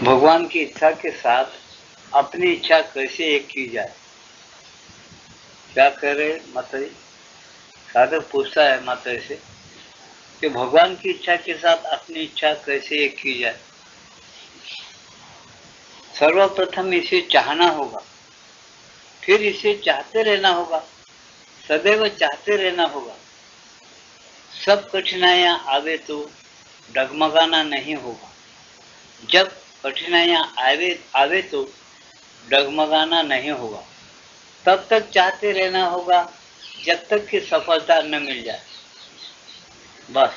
भगवान की इच्छा के साथ अपनी इच्छा कैसे एक की जाए? क्या कह रहे माता जी? साधक पूछता है माता जी से कि भगवान की इच्छा के साथ अपनी इच्छा कैसे एक की जाए। सर्वप्रथम इसे चाहना होगा, फिर इसे चाहते रहना होगा, सदैव चाहते रहना होगा। सब कठिनाइयां आवे तो डगमगाना नहीं होगा। जब कठिनाइयां आवे तो डगमगाना नहीं होगा। तब तक चाहते रहना होगा जब तक कि सफलता न मिल जाए। बस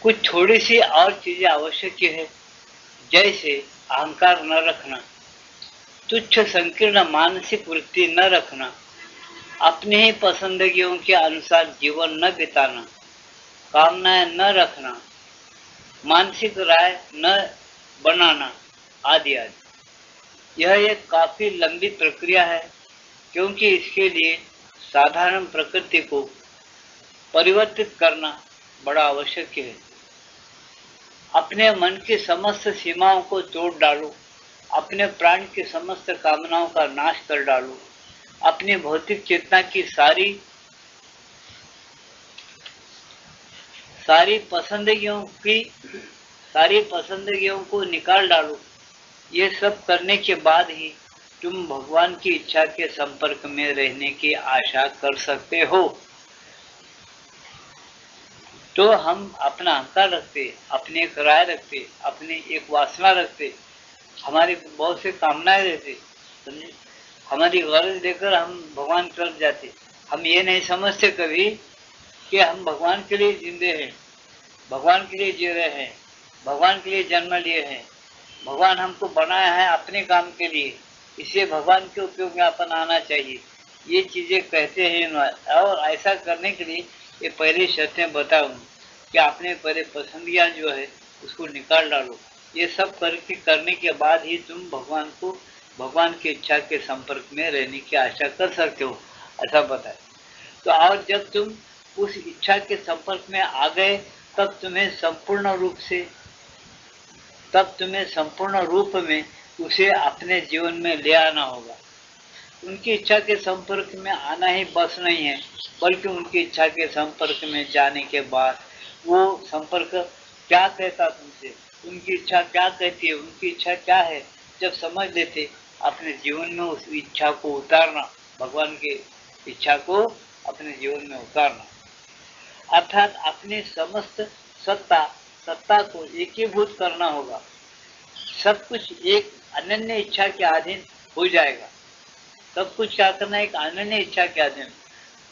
कुछ थोड़ी सी और चीजें आवश्यक है, जैसे अहंकार न रखना, तुच्छ संकीर्ण मानसिक वृत्ति न रखना, अपनी ही पसंदगियों के अनुसार जीवन न बिताना, कामनाएं न रखना, मानसिक राय न बनाना, आदि आदि। यह एक काफी लंबी प्रक्रिया है, क्योंकि इसके लिए साधारण प्रकृति को परिवर्तित करना बड़ा आवश्यक है। अपने मन की समस्त सीमाओं को तोड़ डालो, अपने प्राण की समस्त कामनाओं का नाश कर डालो, अपनी भौतिक चेतना की सारी पसंदगियों को निकाल डालो। ये सब करने के बाद ही तुम भगवान की इच्छा के संपर्क में रहने की आशा कर सकते हो। तो हम अपना अहंकार रखते, अपनी एक राय रखते, अपनी एक वासना रखते, हमारी बहुत सी कामनाएं रहती, समझे? हमारी गरज लेकर हम भगवान की तरफ जाते। हम ये नहीं समझते कभी कि हम भगवान के लिए जिंदे हैं, भगवान के लिए जी रहे हैं, भगवान के लिए जन्म लिए हैं, भगवान हमको बनाया है अपने काम के लिए, इसलिए भगवान के उपयोग में अपन आना चाहिए। ये चीजें कहते हैं, और ऐसा करने के लिए ये पहले शर्तें बताऊं कि आपने पहले पसंदियां जो है उसको निकाल डालो। ये सब करने के बाद ही तुम भगवान की इच्छा के संपर्क में रहने की आशा कर सकते हो, ऐसा बताए। तो और जब तुम उस इच्छा के संपर्क में आ गए, तब तुम्हें संपूर्ण रूप में उसे अपने जीवन में ले आना होगा। उनकी इच्छा के संपर्क में आना ही बस नहीं है, बल्कि उनकी इच्छा के संपर्क में जाने के बाद वो संपर्क क्या कहता तुमसे, उनकी इच्छा क्या कहती है, उनकी इच्छा क्या है, जब समझ लेते, अपने जीवन में उस इच्छा को उतारना, भगवान की इच्छा को अपने जीवन में उतारना, अर्थात अपनी समस्त सत्ता को एकीभूत करना होगा। सब कुछ एक अनन्य इच्छा के अधीन हो जाएगा। सब कुछ क्या करना है? एक अनन्य इच्छा के अधीन,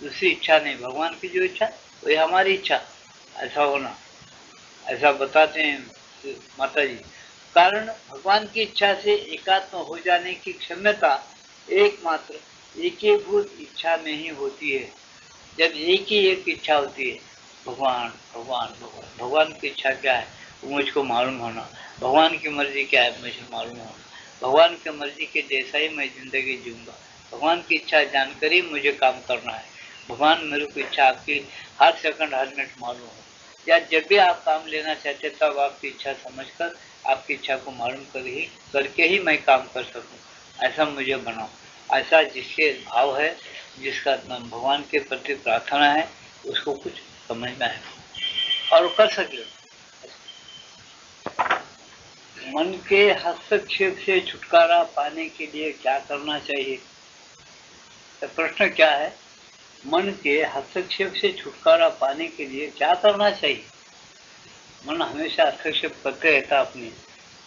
दूसरी इच्छा नहीं। भगवान की जो इच्छा वही हमारी इच्छा, ऐसा होना, ऐसा बताते हैं माता जी। कारण भगवान की इच्छा से एकात्म हो जाने की क्षमता एकमात्र एकीभूत इच्छा में ही होती है। जब एक ही एक इच्छा होती है, भगवान भगवान भगवान, भगवान की इच्छा क्या है वो मुझको मालूम होना, भगवान की मर्जी क्या है मुझे मालूम होना, भगवान की मर्जी के जैसा ही मैं जिंदगी जीऊंगा, भगवान की इच्छा जानकर ही मुझे काम करना है। भगवान मेरे को इच्छा आपकी हर सेकंड हर मिनट मालूम हो, या जब भी आप काम लेना चाहते तब आपकी इच्छा समझकर आपकी इच्छा को मालूम करके ही मैं काम कर सकूं, ऐसा मुझे बनाओ। ऐसा जिसके भाव है, जिसका भगवान के प्रति प्रार्थना है, उसको कुछ समझना है और कर सके। मन के हस्तक्षेप से छुटकारा पाने के लिए क्या करना चाहिए? तो प्रश्न क्या है? मन के हस्तक्षेप से छुटकारा पाने के लिए क्या करना चाहिए? मन हमेशा हस्तक्षेप करते रहता अपनी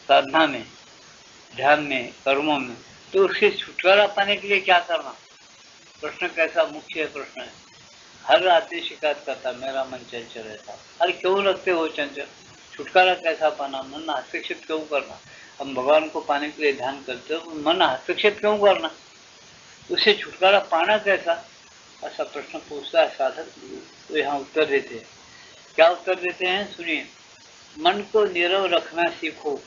साधना में, ध्यान में, कर्मों में, तो उससे छुटकारा पाने के लिए क्या करना? प्रश्न कैसा मुख्य प्रश्न है। हर आदमी शिकायत करता, मेरा मन चंचल रहता। अरे क्यों लगते हो चंचल? छुटकारा कैसा पाना? मन हस्तक्षेप क्यों करना? हम भगवान को पाने के लिए ध्यान करते हो, मन हस्तक्षेप क्यों करना? उससे छुटकारा पाना कैसा? ऐसा प्रश्न पूछता है साधक, तो यहाँ उत्तर देते हैं। क्या उत्तर देते हैं? सुनिए। मन को नीरव रखना सीखो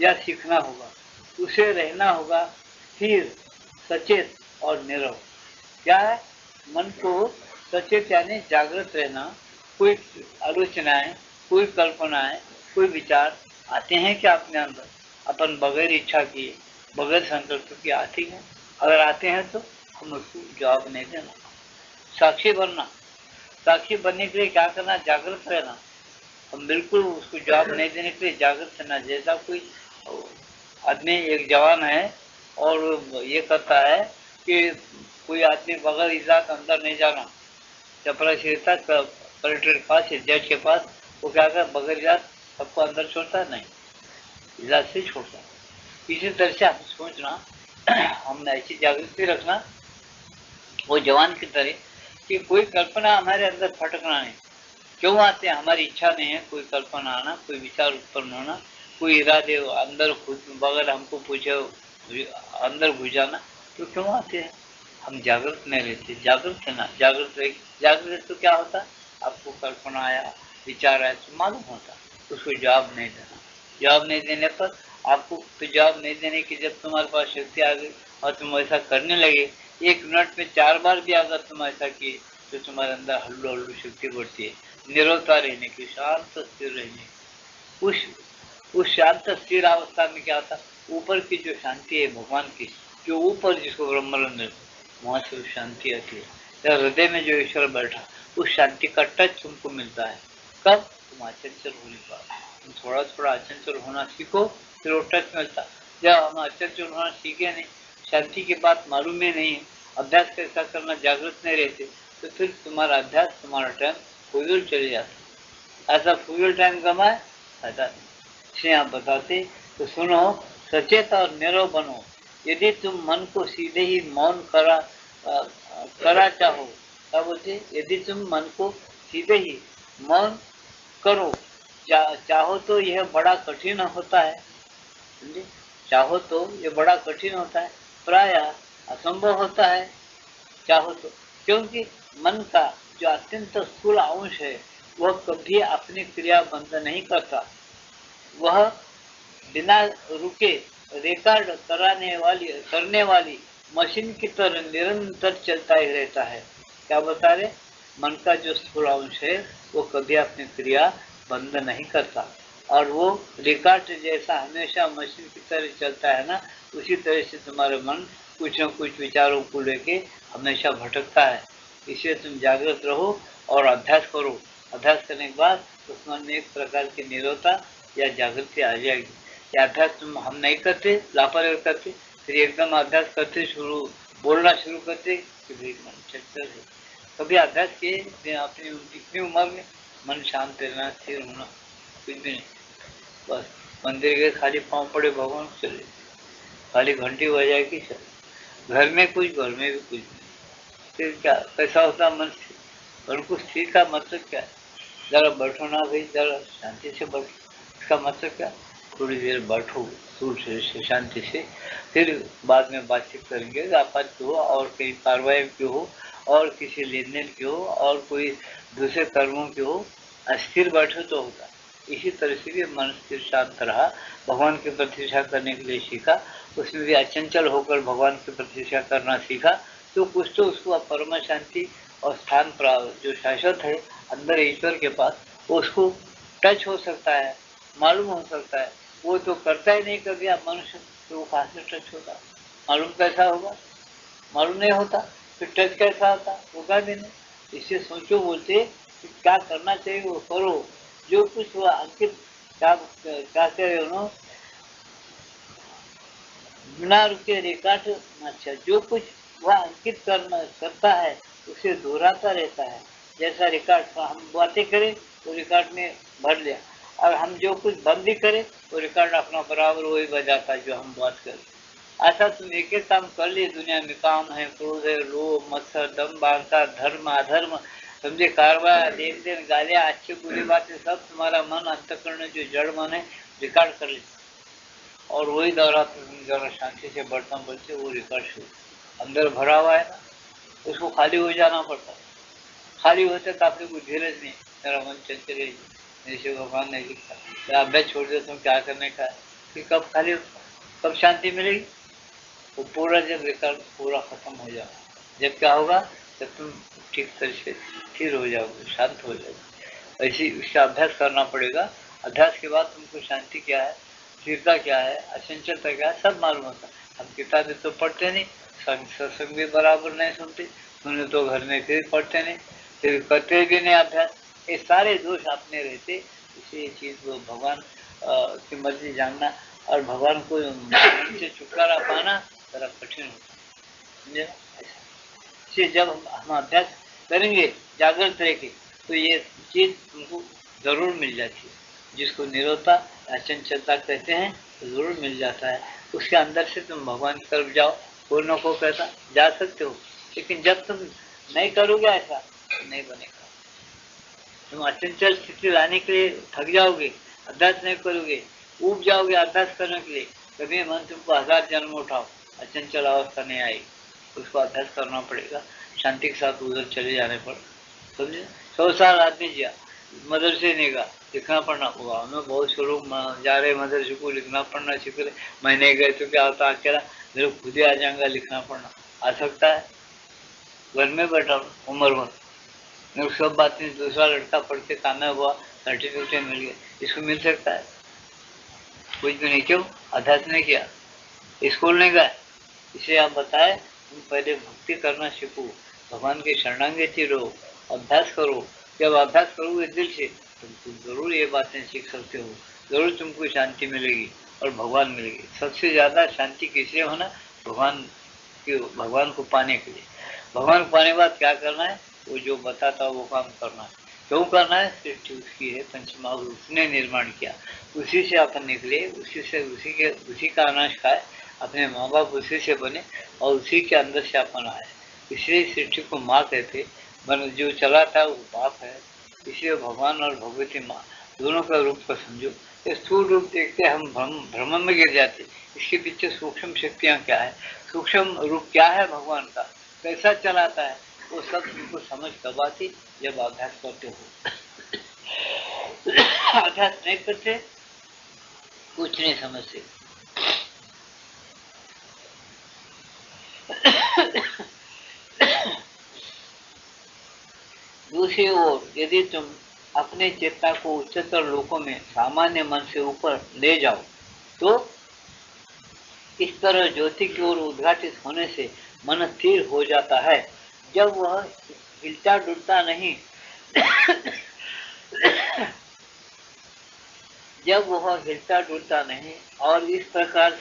या सीखना होगा, उसे रहना होगा स्थिर, सचेत और नीरव। क्या है? मन को सचेत यानी जागृत रहना, कोई आलोचनाएं, कोई कल्पनाएं, कोई विचार आते हैं क्या अपने अंदर? अपन बगैर इच्छा किए, बगैर संकल्प के आते हैं। अगर आते हैं तो हम उसको जवाब नहीं देना, साक्षी बनना। साक्षी बनने के लिए क्या करना? जागृत रहना। हम बिल्कुल उसको जवाब नहीं देने के लिए जागृत रहना। जैसा कोई आदमी, एक जवान है और ये करता है कि कोई आदमी बगैर इजाजत अंदर नहीं जाना, चपरासी रहता कलेक्टर के पास या जज के पास, वो क्या कर बगैर इजाजत सबको अंदर छोड़ता है? नहीं, इजाजत से छोड़ता है। इसी तरह से हम सोचना, हम ऐसी जागृति रखना वो जवान की तरह कि कोई कल्पना हमारे अंदर फटकना नहीं। क्यों आते हैं? हमारी इच्छा नहीं है कोई कल्पना आना, कोई विचार उत्पन्न होना, कोई इरादे अंदर खुद बगैर हमको पूछे अंदर घुस जाना, तो क्यों आते हैं? हम जागृत नहीं रहते। जागृत है ना, जागृत रहे। जागृत तो क्या होता? आपको कल्पना आया, विचार आया तो मालूम होता, उसको जवाब नहीं देना। जवाब नहीं देने पर आपको तो जवाब नहीं देने की जब तुम्हारे पास शक्ति आ गई और तुम ऐसा करने लगे, 1 मिनट में 4 बार भी अगर तुम ऐसा किए तो तुम्हारे अंदर हल्लो हल्लो शक्ति बढ़ती है, निरवता रहने की, शांत स्थिर रहने की। उस शांत स्थिर अवस्था में क्या होता? ऊपर की जो शांति है भगवान की, जो ऊपर जिसको ब्रह्मानंद, वहां से उस शांति आती है। या हृदय में जो ईश्वर बैठा, उस शांति का टच तुमको मिलता है। कब? तुम अचंचल होने पर। तुम थोड़ा थोड़ा अचंचल होना सीखो, फिर वो टच मिलता। जब हम अचंचल होना सीखे नहीं, शांति की बात मालूम ही नहीं है, अभ्यास कैसा करना जागृत नहीं रहते, तो फिर तुम्हारा अभ्यास, तुम्हारा टाइम फुजूल चले जाता। ऐसा फुजूल टाइम कमाए फायदा नहीं। इसलिए आप बताते तो सुनो, सचेत और निरव बनो। यदि तुम मन को सीधे ही मौन करा चाहो, क्या बोलते? यदि तुम मन को सीधे ही मौन करो चाहो तो यह बड़ा कठिन होता है। समझे? चाहो तो ये बड़ा कठिन होता है, प्राय असंभव होता है चाहो तो। क्योंकि मन का जो अत्यंत स्थूल अंश है वह कभी अपनी क्रिया बंद नहीं करता। वह बिना रुके रिकॉर्ड करने वाली मशीन की तरह निरंतर चलता ही रहता है। क्या बता रहे? मन का जो स्थूल अंश है वो कभी अपनी क्रिया बंद नहीं करता, और वो रिकॉर्ड जैसा हमेशा मशीन की तरह चलता है ना, उसी तरह से तुम्हारा मन कुछ न कुछ विचारों को लेके हमेशा भटकता है। इसलिए तुम जागृत रहो और अभ्यास करो। अभ्यास करने के बाद उस मन में एक प्रकार की निरवता या जागृति आ जाएगी। या अभ्यास तुम हम नहीं करते, लापरवाही करते, फिर एकदम अभ्यास करते शुरू बोलना शुरू करते कि भाई मन चंचल है। कभी अभ्यास किए अपनी इतनी उम्र में? मन शांत रहना, स्थिर होना, कुछ भी नहीं। बस मंदिर के खाली पाँव पड़े भगवान चले, खाली घंटी बजाएगी चले, घर में कुछ, घर में भी कुछ नहीं। फिर क्या कैसा होता मन स्थिर? मन को स्थिर का मतलब क्या है? जरा बैठो ना भाई, जरा शांति से बैठो। इसका मतलब क्या? थोड़ी देर बैठो सूर से शांति से, फिर बाद में बातचीत करेंगे, आपात क्यों हो और कहीं कार्रवाई क्यों हो और किसी लेन देन क्यों हो और कोई दूसरे कर्मों क्यों हो, अस्थिर बैठो तो होगा। इसी तरह से भी मन स्थिर शांत रहा, भगवान की प्रतीक्षा करने के लिए सीखा, उसमें भी अचंचल होकर भगवान की प्रतीक्षा करना सीखा, तो कुछ तो उसको परम शांति और स्थान प्राप्त जो शाश्वत है अंदर ईश्वर के पास, उसको टच हो सकता है, मालूम हो सकता है। वो तो करता ही नहीं कभी आप मनुष्य, तो वो कहाँ से टच होगा? मालूम कैसा होगा? मालूम नहीं होता, फिर टच कैसा होता? होगा भी नहीं। इससे सोचो, बोलते कि क्या करना चाहिए वो करो, जो कुछ हुआ अंकित, क्या कह रहे हो ना, बिना रुके रिकॉर्ड, अच्छा जो कुछ वह अंकित करता है उसे दोहराता रहता है। जैसा रिकॉर्ड हम बातें करें तो रिकॉर्ड में भर लिया, और हम जो कुछ बंद भी करें तो रिकॉर्ड अपना बराबर वही बजाता है जो हम बात करें। ऐसा तुम एक एक काम कर लिए दुनिया में, काम है, क्रोध है, लोभ, मत्सर, दम, बांसा, धर्म, अधर्म, समझे, कारवार, लेन देन, गालियां, अच्छी बुरी बातें, सब तुम्हारा मन अंतकरण जो जड़ मन है रिकॉर्ड कर ले, और वही दोहराते तुम जरा शांति से बर्तन बोलते, वो रिकॉर्ड शुरू अंदर भरा हुआ है ना, उसको खाली हो जाना पड़ता है। खाली होते तो आपने कोई धीरज नहीं, मेरा मन चंचल है, जैसे भगवान ने लिखा, अभ्यास छोड़ दे तुम क्या करने का है, कि कब खाली कब शांति मिलेगी? वो पूरा जब रिकॉर्ड पूरा खत्म हो जाएगा, जब क्या होगा? जब तुम ठीक तरह से स्थिर हो जाओगे, शांत हो जाओगे। ऐसी उसका अभ्यास करना पड़ेगा, अभ्यास के बाद तुमको शांति क्या है, स्थिरता क्या है, अचंचलता क्या है, सब मालूम होता। हम किताबें तो पढ़ते नहीं, सत्संग भी बराबर नहीं सुनते, सुने तो घर में फिर पढ़ते नहीं, फिर करते भी नहीं अभ्यास। ये सारे दोष अपने रहते, इसी चीज को भगवान की मर्जी जानना और भगवान को मन से छुटकारा पाना जरा कठिन होता है, समझे? ऐसा इसलिए जब हम अभ्यास करेंगे जागृत रह के तो ये चीज तुमको जरूर मिल जाती है। जिसको निरोधता अचंचलता कहते हैं तो जरूर मिल जाता है। उसके अंदर से तुम भगवान की तरफ जाओ, कोई न कोई कहता जा सकते हो, लेकिन जब तुम नहीं करोगे ऐसा तो नहीं बनेगा। तुम अचंचल स्थिति लाने के लिए थक जाओगे, अभ्यास नहीं करोगे, ऊब जाओगे अभ्यास करने के लिए, कभी मन तुमको 1000 जन्म उठाओ, अचंचल अवस्था नहीं आई, उसको अभ्यास करना पड़ेगा, शांति के साथ उधर चले जाने पर, समझे? 100 साल आदमी जिया, मदरसे नहीं का लिखना पढ़ना होगा, हमें बहुत से लोग जा रहे मदरसे को लिखना पढ़ना सीख रहे, मैंने गए तो क्या होता अकेला, मेरे खुद ही आ जाएगा लिखना पढ़ना, आ सकता है? घर में बैठा उम्र भर मेरे सब बात नहीं, दूसरा लड़का पढ़ के कामयाब हुआ, सर्टिफिकेट मिल गया, इसको मिल सकता है? कुछ भी नहीं। क्यों? अभ्यास नहीं किया, स्कूल नहीं गए। इसे आप बताए तुम पहले भक्ति करना सीखो, भगवान के शरणागति रहो, अभ्यास करो। जब अभ्यास करोगे दिल से तुम जरूर ये बातें सीख सकते हो, जरूर तुमको शांति मिलेगी और भगवान मिलेगी। सबसे ज्यादा शांति किसलिए होना? भगवान को पाने के लिए। भगवान को पाने के बाद क्या करना है? वो जो बताता वो काम करना है। क्यों करना है? सृष्टि उसकी है, पंचमहाभूत उसने निर्माण किया, उसी से अपन निकले, उसी का अनाश खाए, अपने माँ बाप उसी से बने और उसी के अंदर से अपन आए। इसलिए सृष्टि को माँ कहते, जो चलाता है वो बाप है। इसलिए भगवान और भगवती माँ दोनों का रूप को समझो। ये स्थूल रूप देखते हम भ्रम में गिर जाते, इसके पीछे सूक्ष्म शक्तियाँ क्या है, सूक्ष्म रूप क्या है भगवान का, कैसा चलाता है, वो सब तुमको समझ कब आती? जब अभ्यास करते हो। अभ्यास नहीं करते कुछ नहीं समझते। दूसरी ओर यदि तुम अपने चेतना को उच्चतर लोकों में सामान्य मन से ऊपर ले जाओ तो इस तरह ज्योति की ओर उद्घाटित होने से मन स्थिर हो जाता है। जब वह हिलता डुलता नहीं जब वह हिलता डुलता नहीं और इस प्रकार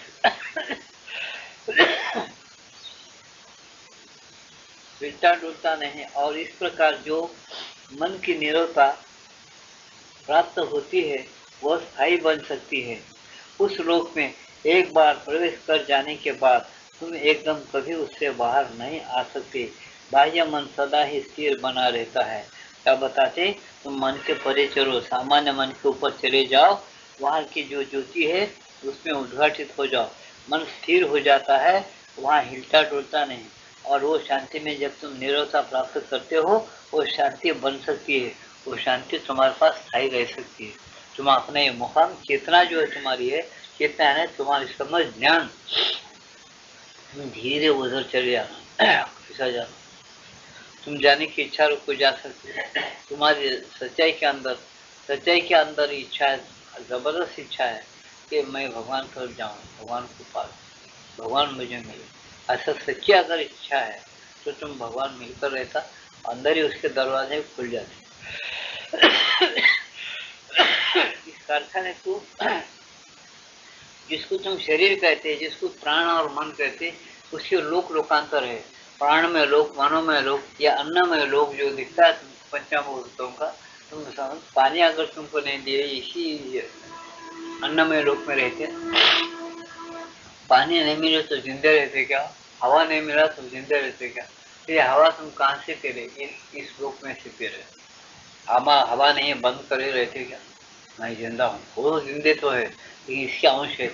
हिलता डुलता नहीं और इस प्रकार जो मन की निरोधता प्राप्त होती है वह स्थायी बन सकती है। उस लोक में एक बार प्रवेश कर जाने के बाद तुम एकदम कभी उससे बाहर नहीं आ सकते। बाह्य मन सदा ही स्थिर बना रहता है। क्या बताते? तुम मन के परे चलो, सामान्य मन के ऊपर चले जाओ, वहाँ की जो ज्योति है उसमें उद्घाटित हो जाओ, मन स्थिर हो जाता है, वहाँ हिलता डुलता नहीं। और वो शांति में जब तुम निरोधता प्राप्त करते हो वो शांति बन सकती है, वो शांति तुम्हारे पास स्थायी रह सकती है। तुम अपने मुकाम चेतना जो है तुम्हारी है, चेतना है तुम्हारी समझ ज्ञान, तुम धीरे उधर चले जाना, खिसा जाना, तुम जाने की इच्छा को जा सकते हो। तुम्हारी सच्चाई के अंदर इच्छा है, जबरदस्त इच्छा है कि मैं भगवान तरफ जाऊँ, भगवान को पाऊँ, भगवान मुझे मिले। ऐसा सच्ची अगर इच्छा है तो तुम भगवान मिलकर रहता, अंदर ही उसके दरवाजे खुल जाते। इस कारखाने को जिसको तुम शरीर कहते, जिसको प्राण और मन कहते, उसके लोकांतर है। प्राण में लोक, मनो में लोक या अन्न में लोक जो दिखता है पंचमभूतों का, तुम समझ। पानी अगर तुमको नहीं दिए, इसी अन्नमय लोक में रहते, पानी नहीं मिले तो जिंदे रहते क्या? हवा नहीं मिला तो जिंदे रहते क्या? ये हवा तुम कहाँ से पी रहे? इस लोक में से पी रहे। हवा नहीं बंद करे रहते क्या? मैं जिंदा हूँ, वो जिंदे तो है लेकिन इसके अंश है।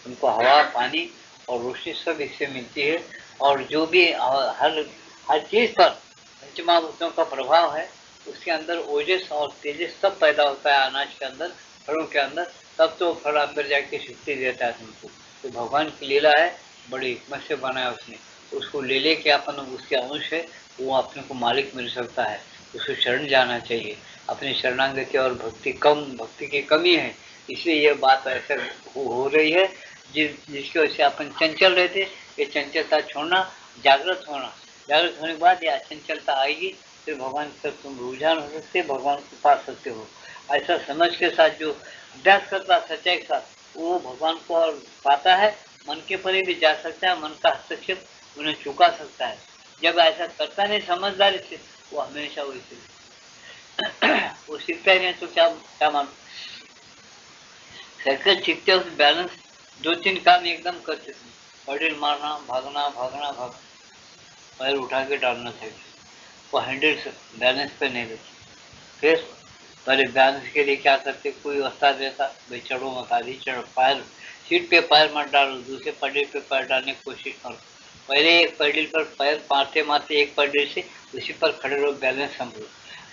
तुमको हवा, पानी और रोशनी सब इससे मिलती है। और जो भी हर चीज पर पंचमहाभूतों का प्रभाव है, उसके अंदर ओजस और तेजस सब पैदा होता है अनाज के अंदर, फलों के अंदर, तब तो फल अंदर जाके शक्ति देता है तुमको। तो भगवान की लीला है, बड़ी हिकमत से बनाया उसने, उसको ले लेके अपन उसके अंश है, वो अपने को मालिक मिल सकता है, उसको शरण जाना चाहिए। अपनी शरणागति और भक्ति की कमी है, इसलिए ये बात ऐसे हो रही है। जिसकी वजह से अपन चंचल रहते, ये चंचलता छोड़ना, जागृत होना, जागृत होने के बाद ये अचंचलता आएगी, फिर भगवान की तरफ तुम रुझान हो सकते, भगवान को पा सकते हो। ऐसा समझ के साथ जो अभ्यास करता सच्चाई के साथ, वो भगवान को और पाता है, मन के परे भी जा सकता है, मन का हस्तक्षेप उन्हें चुका सकता है। जब ऐसा करता नहीं समझदारी से, वो हमेशा वैसे वो सीखता ही नहीं, तो क्या मालूम। साइकिल सीखते उस बैलेंस 2-3 काम एकदम करते थे, पैडल मारना, भागना भागना भागना, पैर उठा के डालना साइकिल, वो हैंडल से बैलेंस पे नहीं रहती। फिर पहले बैलेंस के लिए क्या करते, कोई वस्ता देता, भाई चढ़ो मत, आधी चढ़ो, पैर सीट पे पैर मत डालो, दूसरे पैडल पे पैर डालने की कोशिश करो। पहले एक पैडल पर पैर मारते मारते एक पैडल से उसी पर खड़े रहो, बैलेंस संभलो।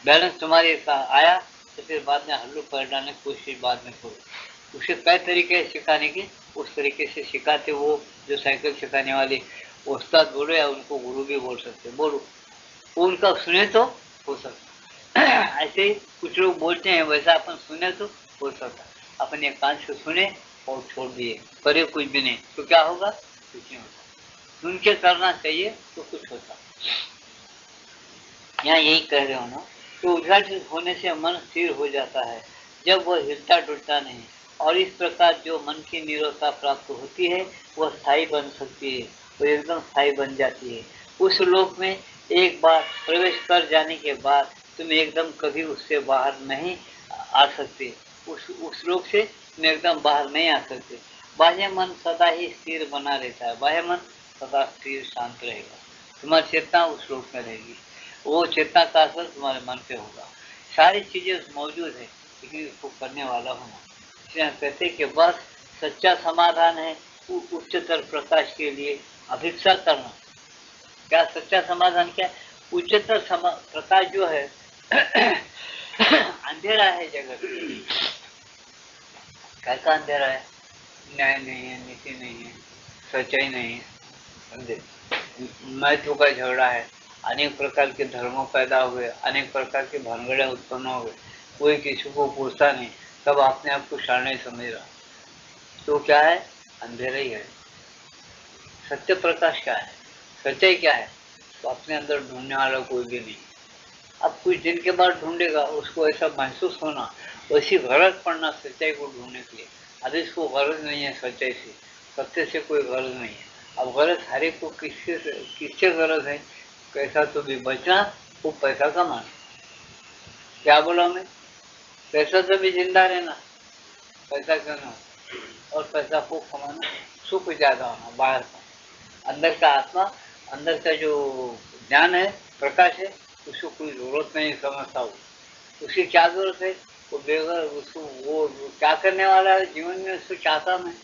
बैलेंस तुम्हारे आया तो फिर बाद में हल्लू पैर डालने की कोशिश बाद में करो। उसे कई तरीके सिखाने की, उस तरीके से सिखाते। वो जो साइकिल सिखाने वाले उस्ताद बोलो या उनको गुरु भी बोल सकते, बोलो, उनका सुने तो हो सकता। ऐसे ही कुछ लोग बोलते हैं, वैसा अपन सुने तो हो सकता। अपन एक कान से सुने और छोड़ दिए, करे कुछ भी नहीं, तो क्या होगा, कुछ नहीं होता। सुन के करना चाहिए तो कुछ होता। यहाँ यही कह रहे हो ना, तो उद्घाटित होने से मन स्थिर हो जाता है, जब वह हिलता डुलता नहीं, और इस प्रकार जो मन की निरोधता प्राप्त होती है वह स्थायी बन सकती है, वो एकदम स्थायी बन जाती है। उस लोक में एक बार प्रवेश कर जाने के बाद तुम एकदम कभी उससे बाहर नहीं आ सकते, उस लोक से तुम एकदम बाहर नहीं आ सकते। बाह्य मन सदा ही स्थिर बना रहता है, बाह्य मन सदा स्थिर शांत रहेगा, तुम्हारी चेतना उस लोक में रहेगी, वो चेतना का असर तुम्हारे मन पे होगा। सारी चीजें मौजूद है, लेकिन इसको करने वाला होना। इसलिए हम कहते हैं कि बस सच्चा समाधान है उच्चतर प्रकाश के लिए अभिक्षा करना। क्या सच्चा समाधान क्या है? उच्चतर प्रकाश जो है अंधेरा है जगत, क्या का अंधेरा है, न्याय नहीं है, नीति नहीं है, सच्चाई नहीं है, समझे, महत्व का झगड़ा है, अनेक प्रकार के धर्मों पैदा हुए, अनेक प्रकार के भनगड़े उत्पन्न हो गए, कोई किसी को पूछता नहीं, सब अपने आप को शान नहीं समझ रहा, तो क्या है, अंधेरा ही है। सत्य प्रकाश क्या है, सच्चाई क्या है, तो अपने अंदर ढूंढने वाला कोई भी नहीं। अब कुछ दिन के बाद ढूंढेगा, उसको ऐसा महसूस होना, वैसी गरज पड़ना सच्चाई को ढूंढने के लिए। अब इसको गरज नहीं है सच्चाई से, सत्य से कोई गरज नहीं है। अब गरज हर एक को किससे गरज है, कैसा तो भी बचना, वो पैसा कमाना। क्या बोला मैं, पैसा से भी जिंदा रहना, पैसा क्यों ना, और पैसा खूब कमाना, सुख ज्यादा होना बाहर का। अंदर का आत्मा, अंदर का जो ज्ञान है, प्रकाश है, उसको कोई जरूरत नहीं समझता हो। उसकी क्या जरूरत है, वो बेगर उसको वो क्या करने वाला है जीवन में, उसको चाहता मैं,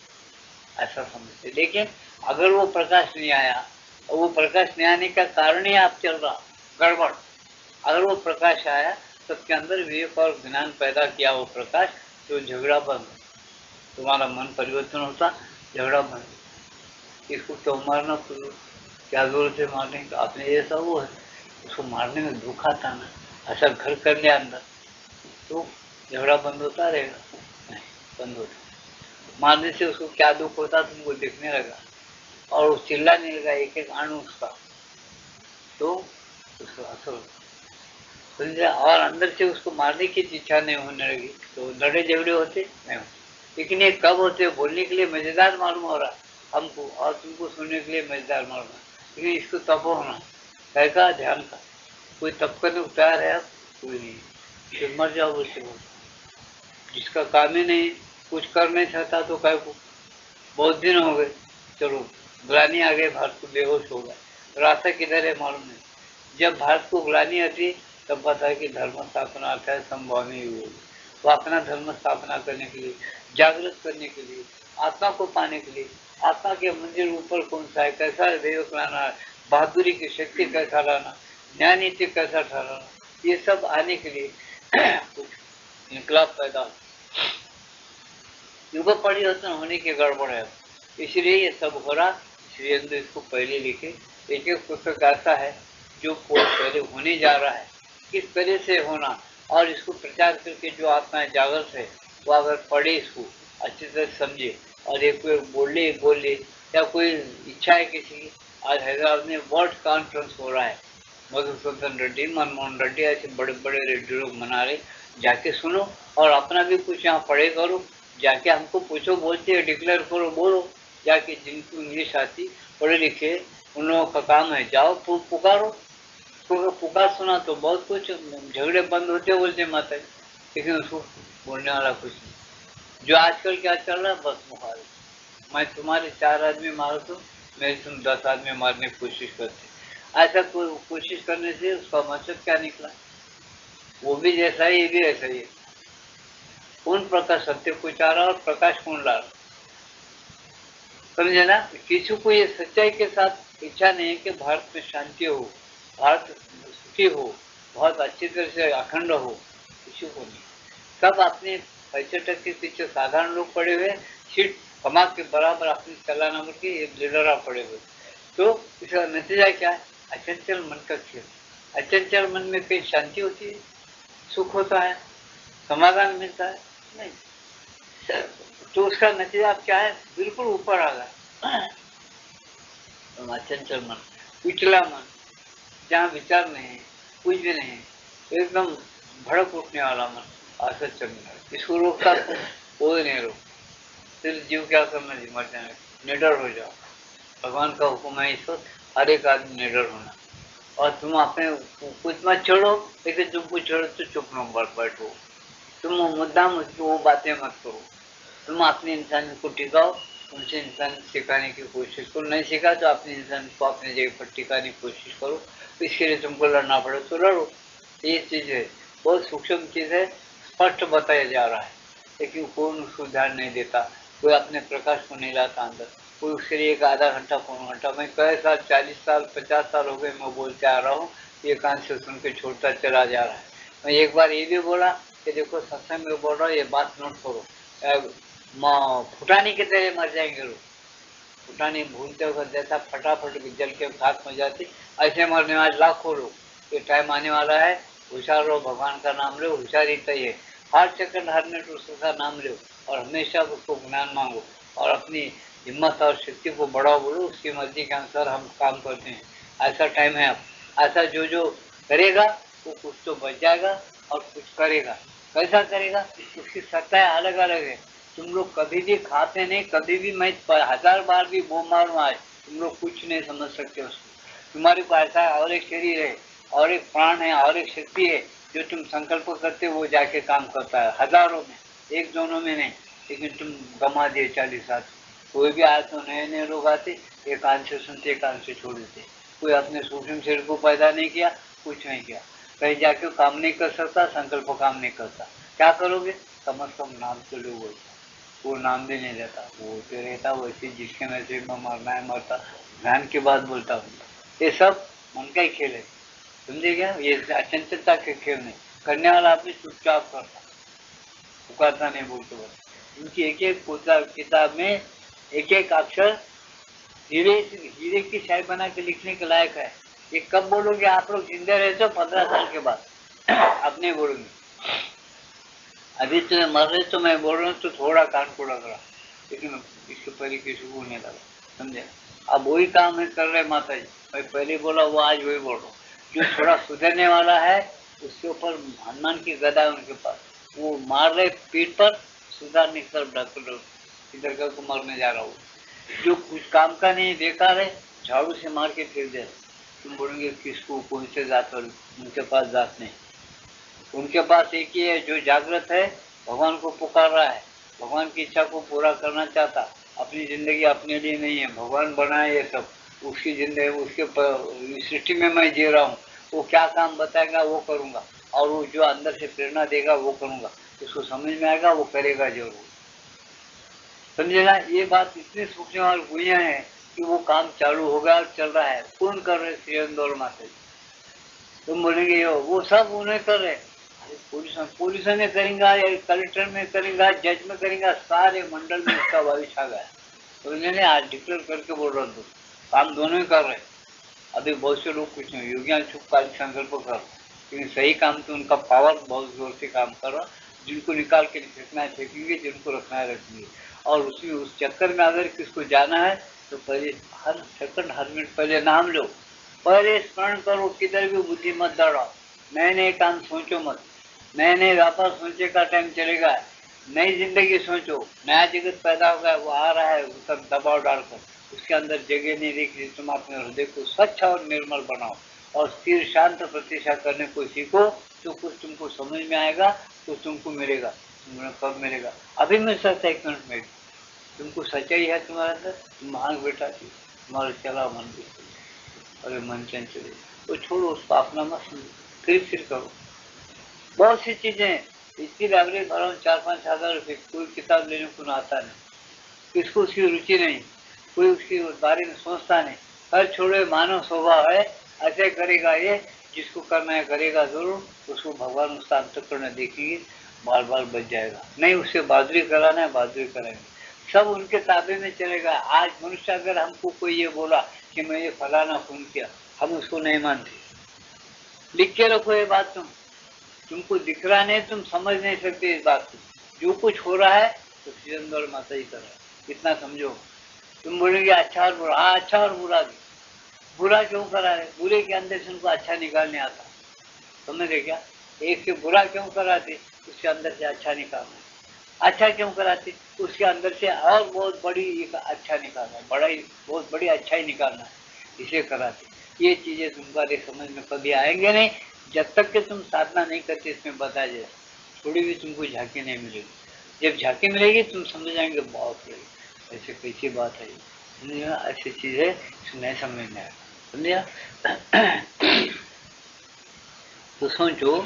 ऐसा समझते। लेकिन अगर वो प्रकाश नहीं आया, वो प्रकाश नहीं आने का कारण ही आप चल रहा गड़बड़। अगर वो प्रकाश आया, सबके अंदर विवेक और ज्ञान पैदा किया वो प्रकाश, तो झगड़ा बंद, तुम्हारा मन परिवर्तन होता, झगड़ा बंद। इसको क्यों मारना, क्या जरूरत है मारने का, आपने ऐसा वो है, उसको मारने में दुख आता ना, ऐसा घर कर लिया अंदर, तो झगड़ा बंद होता रहेगा, नहीं बंद होता। मारने से उसको क्या दुख होता तुमको दिखने लगा, और वो चिल्लाने लगा एक एक अणु उसका, तो उसको असर होता, और अंदर से उसको मारने की इच्छा नहीं होने लगी, तो लड़े झगड़े होते नहीं होते। लेकिन ये कब होते, बोलने के लिए मजेदार मालूम हो रहा हमको, और तुमको सुनने के लिए मजेदार मालूम, लेकिन इसको तप होना, का ध्यान का, कोई तप करने को तैयार है, अब कोई नहीं, फिर मर जाओ उससे बोल। जिसका काम ही नहीं, कुछ कर नहीं सकता, तो कह को बहुत दिन हो गए, चलो ग्लानी आ गए, भारत को बेहोश हो गए, रास्ता किधर है मालूम नहीं। जब भारत को ग्लानी आती तब पता है कि धर्म स्थापना अर्थ है संभव नहीं हुई। तो अपना धर्म स्थापना करने के लिए, जागृत करने के लिए, आत्मा को पाने के लिए, आत्मा के मंदिर ऊपर कौन सा है, कैसा विवेक लाना है, बहादुरी की शक्ति कैसा लाना, न्याय नीति कैसा ठहराना, ये सब आने के लिए कुछ इनकलाब पैदा हो, युग परिवर्तन होने की गड़बड़ है, इसलिए ये सब हो रहा। श्री अंदर इसको पहले लिखे, एक एक पुस्तक ऐसा है जो पहले होने जा रहा है, किस तरह से होना, और इसको प्रचार करके जो आत्माएं जागृत है वो अगर पढ़े, इसको अच्छी तरह समझे और एक कोई बोल ले या कोई इच्छा है किसी की। आज हैदराबाद में वर्ल्ड कॉन्फ्रेंस हो रहा है, मधुसूदन रेड्डी, मनमोहन रेड्डी ऐसे बड़े बड़े रेड्डी लोग मना रहे, जाके सुनो और अपना भी कुछ यहाँ पढ़े करो, जाके हमको पूछो, बोलते हैं डिक्लेयर करो, बोलो जाके, जिनको इंग्लिश आती पढ़े लिखे उन लोगों का काम है, जाओ पुकारो। तो पुकार सुना तो बहुत कुछ झगड़े बंद होते बोलते माता जी, लेकिन उसको बोलने वाला कुछ नहीं। जो आजकल क्या चल रहा है, बस मुखालिफ, मैं तुम्हारे 4 आदमी मारो तो मेरे तुम 10 आदमी मारने की कोशिश करते। ऐसा कोशिश करने से उसका मतलब क्या निकला, वो भी जैसा है ये भी ऐसा ही है। कौन प्रकाश सत्य को चाह रहा और प्रकाश कौन ला रहा, समझे ना। किसी को ये सच्चाई के साथ इच्छा नहीं है कि भारत में शांति हो, भारत सुखी हो, बहुत अच्छी तरह से अखंड हो, किसी को नहीं। सब अपने पर्यटक के पीछे साधारण लोग पड़े हुए, सीट कमा के बराबर अपनी चलाना बोल के लीडर पड़े हुए। तो इसका नतीजा क्या है, अचंचल मन का खेल। अचंचल मन में कहीं शांति होती है, सुख होता है, समाधान मिलता है नहीं। तो उसका नतीजा क्या है, बिल्कुल ऊपर आ गया अचंचल मन, उछला मन, जहाँ विचार नहीं है, कुछ भी नहीं है, एकदम भड़क उठने वाला मन, असत चलना, इसको रोकता कोई नहीं रोक। फिर जीव क्या करना, जी मर जाने, निडर हो जाओ। भगवान का हुक्म है इसको, हर एक आदमी निडर होना। और तुम अपने कुछ मत छोड़ो, लेकिन तुमको छोड़ो तो चुप नंबर बैठो, तुम मुद्दा वो बातें मत करो, तुम अपने इंसान को टिकाओ, उनसे इंसान सिखाने की कोशिश करो, नहीं सीखा तो अपने इंसान को अपने जगह पर टिकाने की कोशिश करो। तो इसके लिए तुमको लड़ना पड़े तो लड़ो। ये चीज़ है, बहुत सूक्ष्म चीज़ है, स्पष्ट बताया जा रहा है, लेकिन कौन उसको ध्यान नहीं देता, कोई अपने प्रकाश को नहीं लाता अंदर, कोई उसके लिए एक आधा घंटा पौन घंटा, मैं कई साल 40 साल 50 साल हो गए मैं बोलते आ रहा हूँ, ये कान से सुन के छोड़ता चला जा रहा है। मैं एक बार ये भी बोला कि देखो सत्संग में बोल रहा हूँ, ये बात नोट करो, फुटानी की तरह मर जाएंगे लोग, फुटानी भूलते वक्त जैसा फटाफट जल के खाक में जाती, ऐसे मरने वाले लाखों लोग। ये टाइम आने वाला है, होशियार रहो, भगवान का नाम लो, होशियारी तय है, हर सेकंड हर मिनट उसका नाम लो और हमेशा उसको ज्ञान मांगो और अपनी हिम्मत और शक्ति को बढ़ाओ, बोलो उसकी मर्जी के अनुसार हम काम करते हैं। ऐसा टाइम है अब, ऐसा जो जो करेगा वो कुछ तो बच जाएगा और कुछ करेगा। कैसा करेगा, उसकी सत्ताएं अलग अलग है। तुम लोग कभी भी खाते नहीं, कभी भी मैं 1000 बार भी बोम मारूं आज, तुम लोग कुछ नहीं समझ सकते उसको। तुम्हारे पास ऐसा और एक शरीर है और एक प्राण है और एक शक्ति है, जो तुम संकल्प करते वो जाके काम करता है, हजारों में, एक दोनों में नहीं। लेकिन तुम गमा दिए 40 साल, कोई भी आए तो नए नए लोग आते, एक कान से सुनते एक कान से छोड़ देते, कोई अपने सूक्ष्म शरीर को पैदा नहीं किया, कुछ नहीं किया, कहीं जाके काम नहीं कर सकता, संकल्प काम नहीं करता। क्या करोगे, कम से कम नाम तो लो, बोलता वो नाम भी नहीं लेता, वो होते रहता वैसे, जिसके नसीब में मरना है मरता, ध्यान की बात बोलता हूँ। ये सब मन का ही खेल है, समझे क्या, ये अचंचलता के खेल नहीं। करने वाला आदमी चुपचाप करता, पुकारता नहीं, बोलते बस। उनकी एक एक किताब में एक एक अक्षर हीरे की शाही बना के लिखने के लायक है। ये कब बोलोगे, आप लोग जिंदे रहते हो 15 साल के बाद, अब नहीं बोलोगे। अभी तो मर रहे तो मैं बोल रहा हूँ तो थोड़ा कान को लग रहा, लेकिन इसके पहले किसी को नहीं लगा, समझे। अब वही काम है कर रहे माता जी, मैं पहले बोला वो आज वही बोल रहा हूँ। जो थोड़ा सुधरने वाला है उसके ऊपर हनुमान की गदा है उनके पास, वो मार रहे पीठ पर, सुधारने की तरफ डॉक्टर इधर का को मरने जा रहा हूँ। जो कुछ काम का नहीं, बेकार है, झाड़ू से मार के फेंक दे। तुम बोलेंगे किसको, कौन से जात वाले, उनके पास जात नहीं, उनके पास एक ही है जो जागृत है, भगवान को पुकार रहा है, भगवान की इच्छा को पूरा करना चाहता, अपनी जिंदगी अपने लिए नहीं है, भगवान बनाए ये सब, उसकी जिंदगी उसके सृष्टि में मैं जी रहा हूँ, वो क्या काम बताएगा वो करूँगा, और वो जो अंदर से प्रेरणा देगा वो करूँगा, उसको समझ में आएगा वो करेगा जरूर, समझेगा। ये बात इतनी सूक्ष्म और गुइयां है कि वो काम चालू हो गया, चल रहा है। कौन कर रहे, श्री इंदौर माता जी। तुम बोलेंगे वो सब उन्हें कर रहे, पुलिस में करेंगे या कलेक्टर में करेंगे, जज में करेंगे, सारे मंडल में उसका वायु छा गया। तो इन्होंने आज डिक्लेयर करके बोल रहा हूँ, काम दोनों ही कर रहे। अभी बहुत से लोग कुछ नहीं, योगियां चुपकालिक संकल्प कर, लेकिन सही काम तो उनका पावर बहुत जोर से काम कर रहा, जिनको निकाल के फेंकना है फेंकेंगे, जिनको रखना है रखेंगे। और उस चक्कर में अगर किसको जाना है तो पहले हर सेकंड हर मिनट पहले नाम लो, पहले स्मरण करो, किधर भी बुद्धि मत दौड़ाओ, नए नए काम सोचो मत, नए नए व्यापार सोचे का टाइम चलेगा, नई जिंदगी सोचो, नया जगत पैदा होगा, वो आ रहा है, उसका दबाव डालकर उसके अंदर जगह नहीं दिख रही, तुम अपने हृदय को स्वच्छ और निर्मल बनाओ और स्थिर शांत प्रतीक्षा करने को सीखो, तो कुछ तुमको समझ में आएगा, कुछ तुमको मिलेगा। तुम्हें कब मिलेगा? अभी मिल सकता है, 1 मिनट में। तुमको सच्चाई है तुम्हारे अंदर, तुम मांग बेटा थी, तुम्हारा चला मन भी, अरे मन चंचल वो छोड़ो, उसको अपना मत समझो, फिर करो। बहुत सी चीजें इसकी लाइब्रेरी भरा 4-5 हजार रुपये, कोई किताब लेने को आता नहीं, किसको उसकी रुचि नहीं, कोई उसके बारे में सोचता नहीं, हर छोड़े मानव स्वभाव है, ऐसे करेगा ये, जिसको करना है करेगा जरूर, उसको भगवान उसका अंतःकरण देखेंगे, बार बार बच जाएगा। नहीं उससे बहादुरी कराना है, बहादुरी कराएंगे, सब उनके ताबे में चलेगा। आज मनुष्य अगर हमको कोई ये बोला कि मैं ये फलाना खून किया, हम उसको नहीं मानते। लिख के रखो ये बात, तुमको दिख रहा नहीं, तुम समझ नहीं सकते इस बात को, जो कुछ हो रहा है तो सिरंदर माता ही कर रहा है, इतना समझो। तुम बोलेंगे अच्छा और बुरा, हाँ अच्छा और बुरा भी, बुरा क्यों करा है? बुरे के अंदर से उनको अच्छा निकालने आता, समझे क्या? एक से बुरा क्यों कराते? उसके अंदर से अच्छा निकालना। अच्छा क्यों कराते? उसके अंदर से और बहुत बड़ी एक अच्छा निकालना, बड़ा ही बहुत बड़ी अच्छाई निकालना है, इसे कराते। ये चीजें तुम्हारे समझ में कभी आएंगे नहीं जब तक कि तुम साधना नहीं करते। इसमें बताया जाए थोड़ी भी तुमको झांकी नहीं मिलेगी, जब झांकी मिलेगी तुम समझ जाएंगे, बहुत ऐसे कैसी बात है, समझिए ऐसी चीज है, नहीं समझ में आएगा, समझिए। तो सोचो,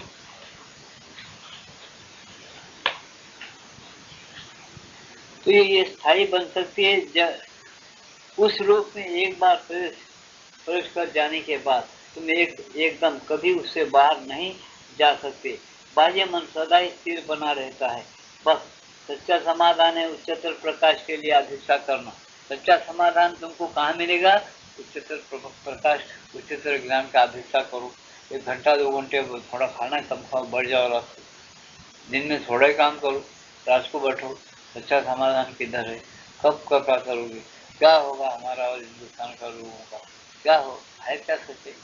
तो ये स्थायी बन सकती है जब उस रूप में एक बार प्रवेश कर जाने के बाद तुम एकदम कभी उससे बाहर नहीं जा सकते। बाह्य मन सदा ही स्थिर बना रहता है। बस सच्चा समाधान है उच्चतर प्रकाश के लिए अभिक्षा करना। सच्चा समाधान तुमको कहाँ मिलेगा? उच्चतर प्रकाश, उच्चतर ज्ञान का अभिक्षा करो। 1 घंटा 2 घंटे थोड़ा खाना कम खाओ, बढ़ जाओ रात, दिन में थोड़ा ही काम करो, रात को बैठो, सच्चा समाधान किधर है? कब क्या करोगे? क्या होगा हमारा और हिंदुस्तान का लोगों का? क्या हो है, क्या सच्चाई?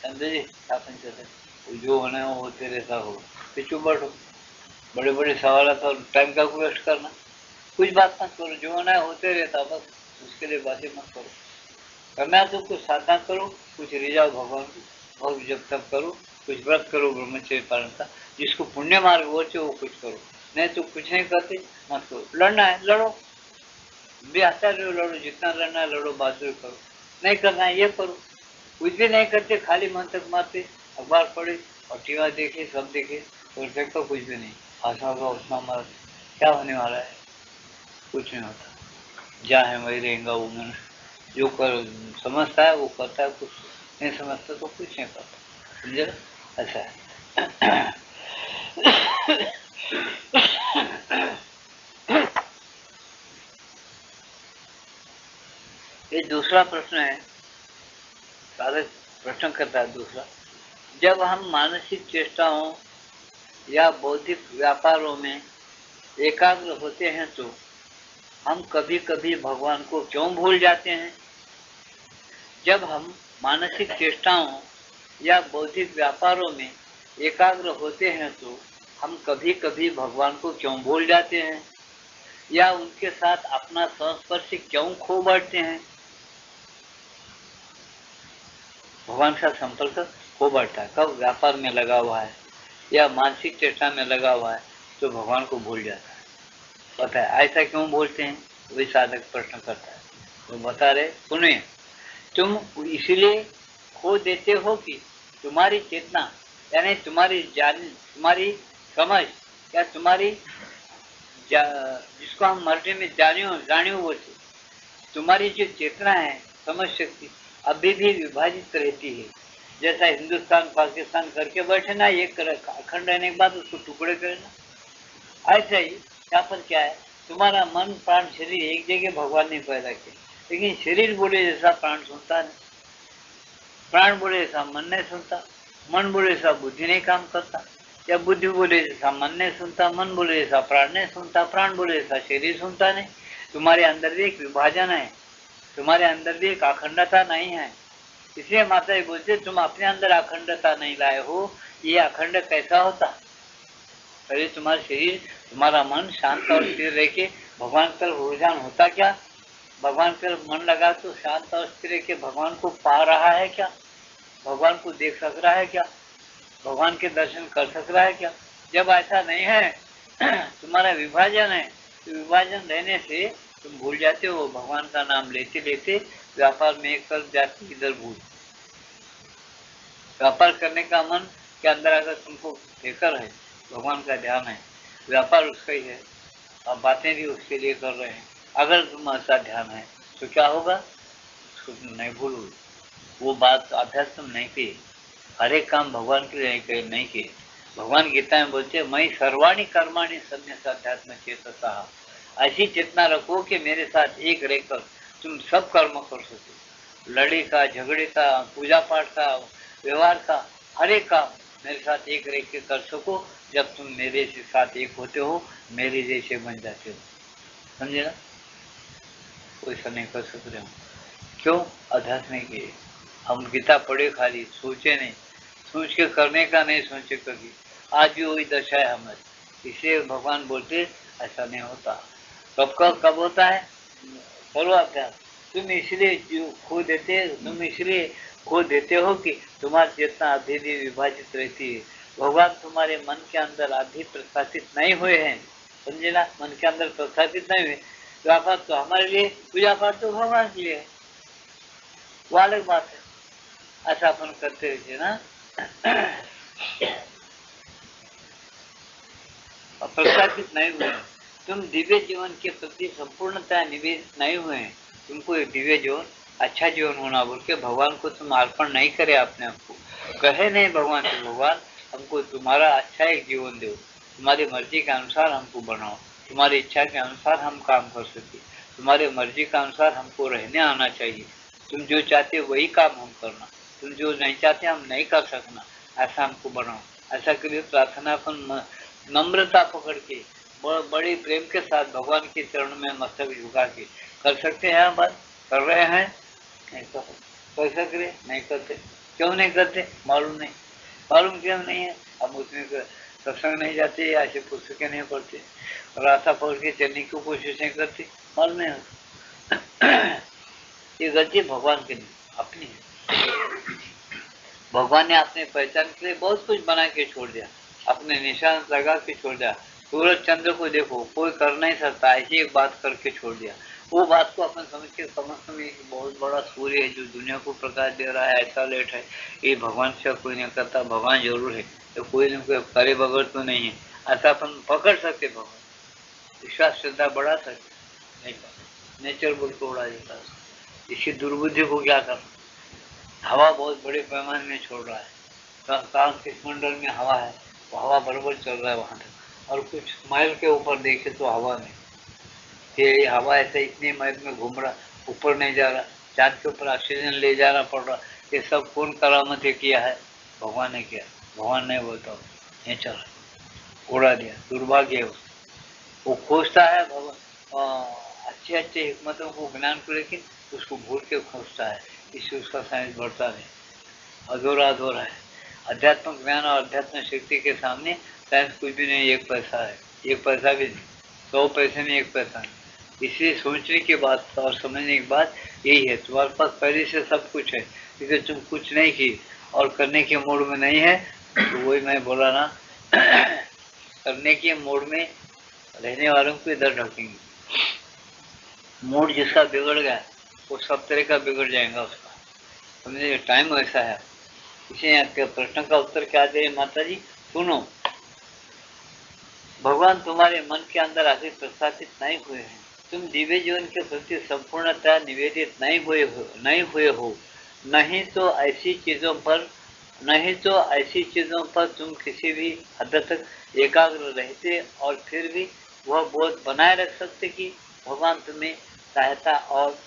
समझे जी? क्या पंचायत है, जो होना है वो होते रहता हो, फिर चुप बैठो। बड़े बड़े सवाल तो टाइम का वेस्ट करना, कुछ बात मत करो, जो होना है होते रहता, बस उसके लिए बातें मत करो। करना है तो कुछ साधना करो, कुछ रिझाओ भगवान को, और जब तक करो, कुछ व्रत करो ब्रह्मचर्य पालन का, जिसको पुण्य मार्ग वो वो कुछ करो, नहीं तो कुछ नहीं करते, मत करो। लड़ना है लड़ो, भी आता है लड़ो, जितना लड़ना है लड़ो, बहादुरी करो। नहीं करना है ये करो, कुछ भी नहीं करते, खाली मन तक मारते, अखबार पढ़े और टीवी देखे, सब देखे, तो देखो कुछ भी नहीं, आशा होगा उतना मार, क्या होने वाला है? कुछ नहीं होता, जहाँ है वही रहेगा वो मनुष्य। जो कर समझता है वो करता है, कुछ नहीं समझता तो कुछ नहीं करता, समझे? ऐसा है। ये दूसरा प्रश्न है, सारे प्रश्न करता है दूसरा। जब हम मानसिक चेष्टाओं या बौद्धिक व्यापारों में एकाग्र होते हैं तो हम कभी कभी भगवान को क्यों भूल जाते हैं? जब हम मानसिक चेष्टाओं या बौद्धिक व्यापारों में एकाग्र होते हैं तो हम कभी कभी भगवान को क्यों भूल जाते हैं, या उनके साथ अपना संस्पर्श क्यों खो बैठते हैं? भगवान का संपर्क खो बैठता है कब? व्यापार में लगा हुआ है या मानसिक चेष्टा में लगा हुआ है तो भगवान को भूल जाता है। पता है ऐसा क्यों बोलते हैं? वही साधक प्रश्न करता है, तो बता रहे सुनिए। तुम इसलिए खो देते हो कि तुम्हारी चेतना, यानी तुम्हारी जान, तुम्हारी समझ, या तुम्हारी जिसको हम मर्जी में जानियो बोलते, तुम्हारी जो चेतना है, समझ शक्ति, अभी भी विभाजित रहती है। जैसा हिंदुस्तान पाकिस्तान करके बैठे ना, एक अखंड रहने के बाद उसको टुकड़े करना, ऐसा ही यहाँ पर क्या है, तुम्हारा मन प्राण शरीर एक जगह भगवान ने पैदा किया, लेकिन शरीर बोले जैसा प्राण सुनता नहीं, प्राण बोले जैसा मन नहीं सुनता, मन बोले जैसा बुद्धि नहीं काम करता, या बुद्धि बोले जैसा मन नहीं सुनता, मन बोले जैसा प्राण नहीं सुनता, प्राण बोले जैसा शरीर सुनता नहीं। तुम्हारे अंदर भी एक विभाजन है, तुम्हारे अंदर भी एक अखंडता नहीं है। इसलिए माता जी बोलते तुम अपने अंदर अखंडता नहीं लाए हो, ये अखंड कैसा होता? पहले तुम्हारा शरीर, तुम्हारा मन शांत और स्थिर रह के भगवान की तरफ रुझान होता क्या? भगवान की तरफ मन लगा तो शांत और स्थिर रह के भगवान को पा रहा है क्या? भगवान को देख सक रहा है क्या? भगवान के दर्शन कर सक रहा है क्या? जब ऐसा नहीं है, तुम्हारा विभाजन है, तो विभाजन रहने से तुम भूल जाते हो भगवान का नाम लेते लेते व्यापार में कर जाते इधर भूल। व्यापार करने का मन के अंदर अगर तुमको लेकर है, भगवान का ध्यान है, व्यापार उसका ही है, अब बातें भी उसके लिए कर रहे हैं, अगर तुम ऐसा ध्यान है तो क्या होगा? उसको तुम नहीं भूलोगे। वो बात अभ्यास तुम नहीं किए, हर एक काम भगवान के लिए नहीं किए। भगवान गीता में बोलते हैं मैं सर्वाणी कर्माणि संन्यासाध्यात्म चेतसा, ऐसी चेतना रखो कि मेरे साथ एक रहकर तुम सब कर्म कर सको। लड़ाई का, झगड़े का, पूजा पाठ का, व्यवहार का, हर एक काम मेरे साथ एक रह के कर सको। जब तुम मेरे से साथ एक होते हो, मेरे जैसे बन जाते हो। समझे ना? कोई सा नहीं कर सकते हम। क्यों? अभ्यास नहीं किए। हम गीता पढ़े खाली, सोचे नहीं, सोच के करने का नहीं सोचे कभी। आज भी वही दशा है हमारी। इसलिए भगवान बोलते ऐसा नहीं होता। कब होता है? सर्वाभ्यास। तुम इसलिए खो देते हो कि तुम्हारी चेतना अभी भी विभाजित रहती है। भगवान तुम्हारे मन के अंदर अभी प्रस्थापित नहीं हुए हैं। समझे ना? मन के अंदर प्रस्थापित नहीं हुए। व्यापार तो हमारे लिए, पूजा पाठ तो भगवान के लिए है, वो अलग बात है। ऐसा अपन करते रहते ना। प्रस्थापित नहीं हुए, तुम दिव्य जीवन के प्रति संपूर्णता निवेश नहीं हुए हैं। तुमको एक दिव्य जीवन, अच्छा जीवन होना बोल के भगवान को तुम अर्पण नहीं करे अपने आप को। कहे नहीं भगवान से, भगवान हमको तुम्हारा अच्छा एक जीवन दो, तुम्हारी मर्जी के अनुसार हमको बनाओ, तुम्हारी इच्छा के अनुसार हम काम कर सके, तुम्हारी मर्जी के अनुसार हमको रहने आना चाहिए। तुम जो चाहते हो वही काम हम करना, तुम जो नहीं चाहते हम नहीं कर सकना, ऐसा हमको बनाओ। ऐसा करिए प्रार्थना अपन नम्रता पकड़ के, बड़े प्रेम के साथ भगवान के चरण में मस्तक झुका के कर सकते हैं। बात कर रहे हैं, नहीं कर सक रहे, नहीं करते। क्यों नहीं करते? मालूम नहीं। मालूम क्यों नहीं है? हम उसमें सत्संग नहीं जाते, ऐसे पुस्तकें नहीं पढ़ते, रास्ता पकड़ के चलने की कोशिश नहीं करते, मालूम नहीं होता। ये गलती भगवान की नहीं, अपनी है। भगवान ने अपने पहचान के लिए बहुत कुछ बना के छोड़ दिया, अपने निशान लगा के छोड़ दिया। सूरज चंद्र को देखो, कोई कर नहीं सकता, ऐसी एक बात करके छोड़ दिया। वो बात को अपन समझ के समझते में बहुत बड़ा सूर्य है जो दुनिया को प्रकाश दे रहा है, ऐसा लेट है, ये भगवान से कोई नहीं करता, भगवान जरूर है, तो कोई न कोई करे बगैर तो नहीं है, ऐसा अपन पकड़ सकते। भगवान विश्वास श्रद्धा बढ़ा सकते नहीं, नेचर बोल को उड़ा देता है। इसी दुर्बुद्धि को क्या करना? हवा बहुत बड़े पैमाने में छोड़ रहा है, कांस के मंडल में हवा है, वो हवा बराबर चल रहा है वहां तक, और कुछ माइल के ऊपर देखे तो हवा नहीं, ये हवा ऐसे इतनी माइल में घूम रहा, ऊपर नहीं जा रहा, चांद के ऊपर ऑक्सीजन ले जाना पड़ रहा। ये सब कौन करामत किया है? भगवान ने किया। भगवान नहीं बोलता, नेचर उड़ा दिया, दुर्भाग्य है। वो खोजता है भगवान अच्छे अच्छे हिकमतों को, ज्ञान को, लेकिन उसको भूल के खोजता है, इससे उसका साइंस बढ़ता नहीं, अधूरा अधूरा है। अध्यात्म ज्ञान और अध्यात्म शक्ति के सामने साइंस कुछ भी नहीं। एक पैसा है, एक पैसा भी नहीं, 100 पैसे में एक पैसा नहीं। इसलिए सोचने की बात और समझने की बात यही है, तुम्हारे पास पहले से सब कुछ है, क्योंकि तुम कुछ नहीं की और करने के मूड में नहीं है। तो वही मैं बोला ना, करने के मूड में रहने वालों को इधर ढकेंगे। मूड जिसका बिगड़ गया वो सब तरह का बिगड़ जाएगा उसका, समझे? टाइम ऐसा है। इसे आपके प्रश्न का उत्तर क्या दे माता जी? सुनो, भगवान तुम्हारे मन के अंदर अभी प्रस्थापित नहीं हुए हैं, तुम दिव्य जीवन के प्रति संपूर्णतः निवेदित नहीं हुए हो। नहीं तो ऐसी चीजों पर तुम किसी भी हद तक एकाग्र रहते और फिर भी वह बोध बनाए रख सकते कि भगवान तुम्हें सहायता और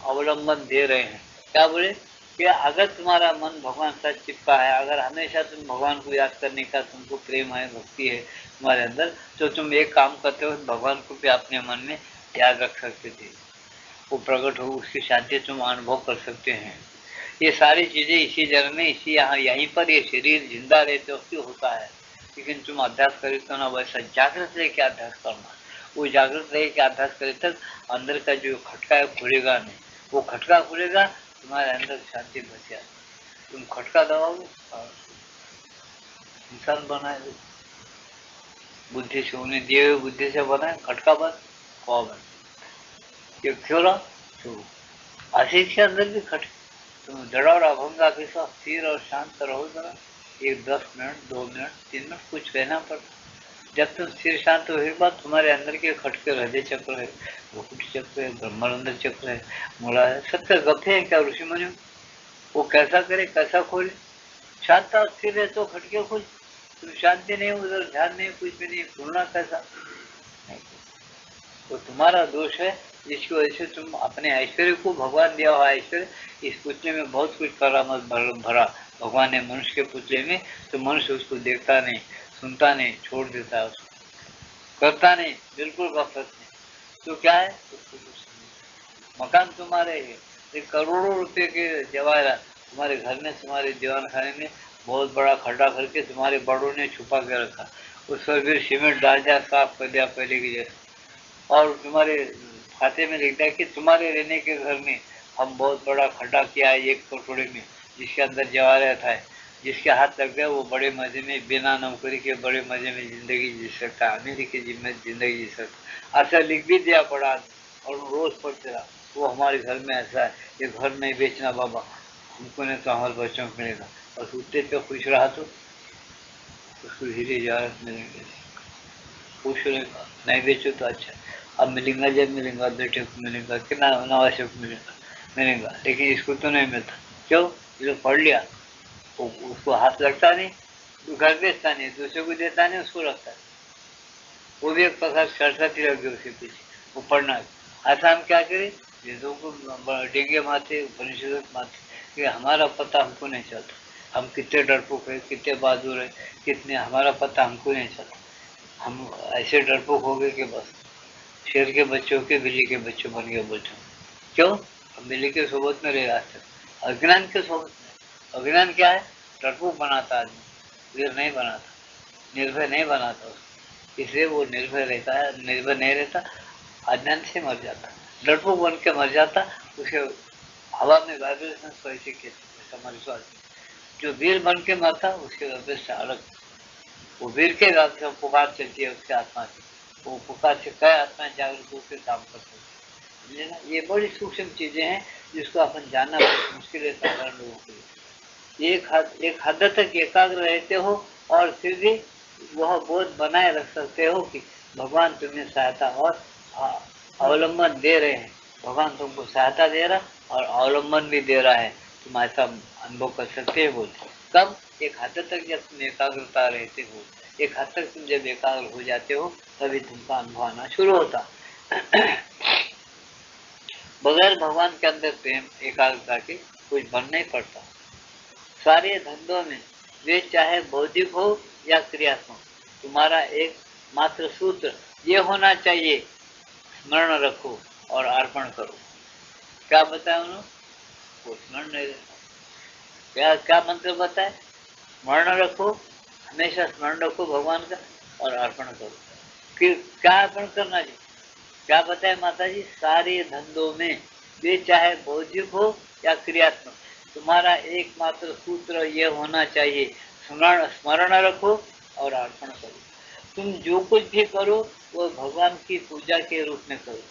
अवलंबन दे रहे हैं। क्या बोले? कि अगर तुम्हारा मन भगवान से चिपका है, अगर हमेशा तुम भगवान को याद करने का तुमको प्रेम है, भक्ति है तुम्हारे अंदर, तो तुम एक काम करते हो, भगवान को भी अपने मन में याद रख सकते थे, वो प्रकट हो, उसकी शांति तुम अनुभव कर सकते हैं। ये सारी चीजें इसी जन्म में, इसी यहाँ यहीं पर ये शरीर जिंदा रहते वक्त होता है। लेकिन तुम अभ्यास करे तो ना, वैसा जागृत रह के अभ्यास करना। वो जागृत रह के अभ्यास करे तक अंदर का जो खटका है खुलेगा नहीं। वो खटका खुलेगा, तुम्हारे अंदर शांति बच जाए। तुम खटका दबाओगे और इंसान बनाए, बुद्धि से उन्हें दिए हुए बुद्धि से बनाए, खटका बंद खो बंद। ये क्यों रहा? तो आशीष के अंदर भी खटके, तुम जड़ा और अभंग के साथ स्थिर और शांत रहो जरा, एक 10 मिनट 2 मिनट 3 मिनट कुछ कहना पड़ता। जब तुम स्थिर शांत हो, एक बात तुम्हारे अंदर के खटके, हृदय चक्र है, भ्रुकुटी चक्र है, ब्रह्मानंद चक्र है, मूला है, सबके गप्पे हैं क्या ऋषि मुनि? वो कैसा करे, कैसा खोले? शांत और स्थिर है तो खटके खोल। तुम शांति नहीं, उधर ध्यान नहीं, कुछ भी नहीं, खुलना कैसा? नहीं, तो तुम्हारा दोष है, जिसकी वजह से तुम अपने ऐश्वर्य को, भगवान दिया हुआ ऐश्वर्य, इस पुतले में बहुत कुछ करामत भरा भगवान ने मनुष्य के पुतले में, तो मनुष्य उसको देखता नहीं, सुनता नहीं, छोड़ देता है, उसको करता नहीं, बिल्कुल गफलत नहीं। तो क्या है, उसको कुछ मकान तुम्हारे है, एक करोड़ों रुपए के जवाहरात तुम्हारे घर में, तुम्हारे दीवान खाने में बहुत बड़ा खड्डा करके तुम्हारे बड़ों ने छुपा के रखा, उस पर फिर सीमेंट डाल दिया, साफ कर दिया पहले की जैसे, और तुम्हारे खाते में लिख दिया कि तुम्हारे रहने के घर में हम बहुत बड़ा खड्डा किया है एक कटोरे में, जिसके अंदर जवाहरात है, जिसके हाथ लग गया वो बड़े मजे में, बिना नौकरी के बड़े मजे में जिंदगी जी सकता, अमीरी की जिंदगी जी सकता, ऐसा लिख भी दिया पड़ा, और रोज पढ़ते रहा, वो हमारे घर में ऐसा है, ये घर नहीं बेचना बाबा, हमको नहीं तो हमारे बच्चों को मिलेगा, और उतने पे खुश रहा तो उसको हीरे जवाहरात मिलेंगे, खुश रहेगा। नहीं बेचो तो अच्छा, अब मिलेगा, जब मिलेगा बेटे को मिलेगा, कितना नवासे को मिलेगा, लेकिन इसको तो नहीं मिलता। क्यों? ये पढ़ लिया, उसको हाथ लगता नहीं, तो घर बेचता नहीं, दूसरे को देता नहीं, उसको रखता है, वो भी एक प्रकार सरस्वती लग गई उसके पीछे, वो पढ़ना है। ऐसा हम क्या करें, वेदों को डेंगे मारते, उपनिषदों को मारते, कि हमारा पता हमको नहीं चलता, हम कितने डरपोक है, कितने बहादुर है, कितने, हमारा पता हमको नहीं चलता। हम ऐसे डरपोक हो गए कि बस शेर के बच्चों के बिल्ली के बच्चों बन गए बोलते। क्यों? हम बिल्ली के सोबत में रह जाते, अज्ञान के सोबत में। अज्ञान क्या है? डरपोक बनाता आदमी, वीर नहीं बनाता, निर्भय नहीं बनाता उसको, इसलिए वो निर्भय रहता है, निर्भय नहीं रहता, अज्ञान से मर जाता, डरपोक बन के मर जाता, उसे हवा में वाइब्रेशन वैसे के समझ। जो वीर बन के मरता उसके वाइब्रेशन से अलग, वो वीर के रात से पुकार चलती है उसके आत्मा की, वो पुकार से कई आत्मा जागरूक होकर काम कर सकती है ना। ये बड़ी सूक्ष्म चीजें हैं जिसको अपन जानना बहुत मुश्किल है साधारण लोगों के लिए। एक हद तक एकाग्र रहते हो और फिर भी वह बोध बनाए रख सकते हो कि भगवान तुम्हें सहायता और अवलंबन दे रहे हैं, भगवान तुमको सहायता दे रहा और अवलंबन भी दे रहा है, तुम ऐसा अनुभव कर सकते हो। बोलते कब? एक हद तक जब तुम एकाग्रता रहते हो, एक हद तक तुम जब एकाग्र हो जाते हो, तभी तुमका अनुभव आना शुरू होता। बगैर भगवान के अंदर प्रेम एकाग्रता के कुछ बन नहीं पड़ता। सारे धंधों में, वे चाहे बौद्धिक हो या क्रियात्मक, तुम्हारा एक मात्र सूत्र ये होना चाहिए, स्मरण रखो और अर्पण करो। क्या बताया उन्होंने? वो स्मरण नहीं रखा। क्या क्या मंत्र बताए? स्मरण रखो, हमेशा स्मरण रखो भगवान का, और अर्पण करो। फिर क्या अर्पण करना चाहिए? क्या बताए माता जी? सारे धंधों में, वे चाहे बौद्धिक हो या क्रियात्मक, तुम्हारा एकमात्र सूत्र यह होना चाहिए, स्मरण रखो और अर्पण करो। तुम जो कुछ भी करो वो भगवान की पूजा के रूप में करो।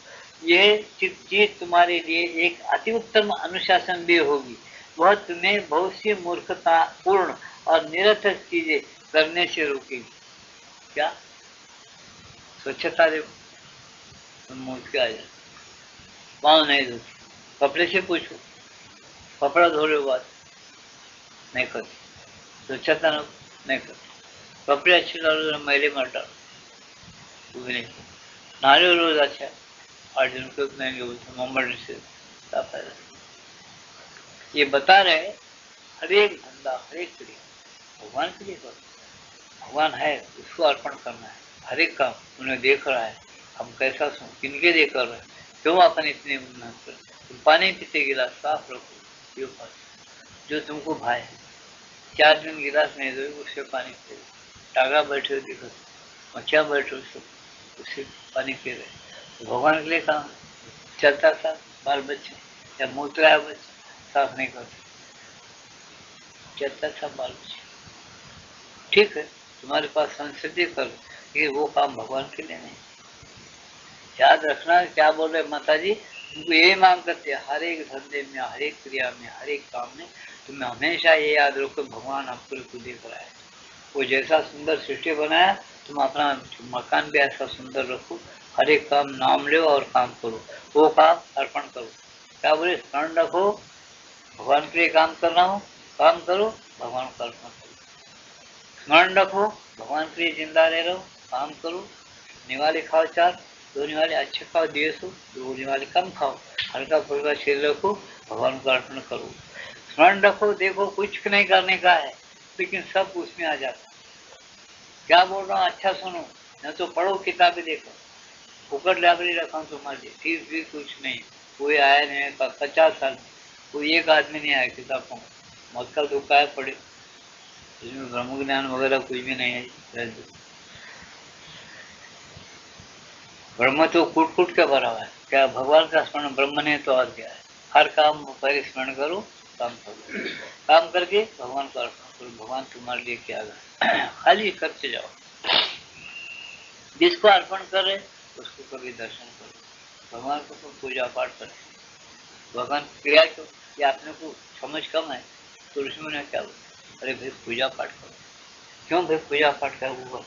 यह चीज तुम्हारे लिए एक अति उत्तम अनुशासन भी होगी। वह तुम्हें बहुत सी मूर्खता पूर्ण और निरर्थक चीजें करने से रोकेगी। क्या? स्वच्छता देखो, तुम मुझ के आ जाए, पाँव नहीं धोते, कपड़े से पूछो, कपड़ा धो रहे हो, बात नहीं करती, स्वच्छता नहीं करती, कपड़े अच्छे डालो, मैले मत डालो, वो भी नहीं, नारे रोज अच्छा, अर्जुन को उतने बोलते मोहम्मद से क्या फायदा। ये बता रहे हर एक धंधा हर एक क्रिया भगवान के लिए करो। भगवान है उसको अर्पण करना है। हर एक काम उन्हें देख रहा है हम कैसा सुन किनके लिए कर रहे हैं, क्यों अपन इतनी मेहनत कर। तुम पानी पीते गिलास साफ रखो ये जो तुमको भाई 4 दिन गिलास नहीं दो उससे पानी पी टागा बैठे हो दिखो मक्खियाँ बैठे हो सब उससे पानी पी रहे। तो भगवान के लिए काम चलता था बाल बच्चे या मूत्र आया बच्चे साफ नहीं करते चलता था बाल बच्चे। ठीक है तुम्हारे पास संस्कृति कर ये वो काम भगवान के लिए नहीं। याद रखना क्या बोल रहे माता जी तुमको यही मांग करते हैं हर एक धंधे में हर एक क्रिया में हर एक काम में तुम्हें हमेशा ये याद रखो भगवान आपको देख रहा है। वो जैसा सुंदर सृष्टि बनाया तुम अपना मकान भी ऐसा सुंदर रखो। हर एक काम नाम लो और काम करो वो काम अर्पण करो। क्या बोले स्मरण रखो भगवान के लिए काम कर रहा हूँ काम करो भगवान को अर्पण करो। स्मरण रखो भगवान के लिए जिंदा रह रहो काम करो। निवाले खाओ 4 2 निवाले अच्छे खाओ देश हो 2 निवाले कम खाओ हल्का फुल्का शरीर रखो भगवान को अर्पण करो। स्मरण रखो देखो कुछ नहीं करने का है लेकिन सब उसमें आ जाता। क्या बोल रहा हूँ अच्छा सुनो न तो पढ़ो किताबें देखो फुकट लाइब्रेरी रखा हूँ तुम्हारे लिए फीस भी कुछ नहीं कोई आया नहीं 50 साल कोई एक आदमी नहीं आया किताब को मक्कल दुखा है पढ़े इसमें ब्रह्म ज्ञान वगैरह कुछ भी नहीं है। ब्रह्म तो कूट कूट के भरा हुआ है क्या भगवान का स्मरण ब्रह्म ने तो और क्या है। हर काम पहले स्मरण करो काम करो काम करके भगवान को अर्पण करो भगवान तुम्हारे लिए क्या है खाली करते जाओ। जिसको अर्पण करे उसको कभी दर्शन करो भगवान को तुम पूजा पाठ करें भगवान क्रिया क्यों ये आपने को समझ कम है तो ऋषि ने क्या बोला अरे भाई पूजा पाठ करो क्यों भाई पूजा पाठ कर वो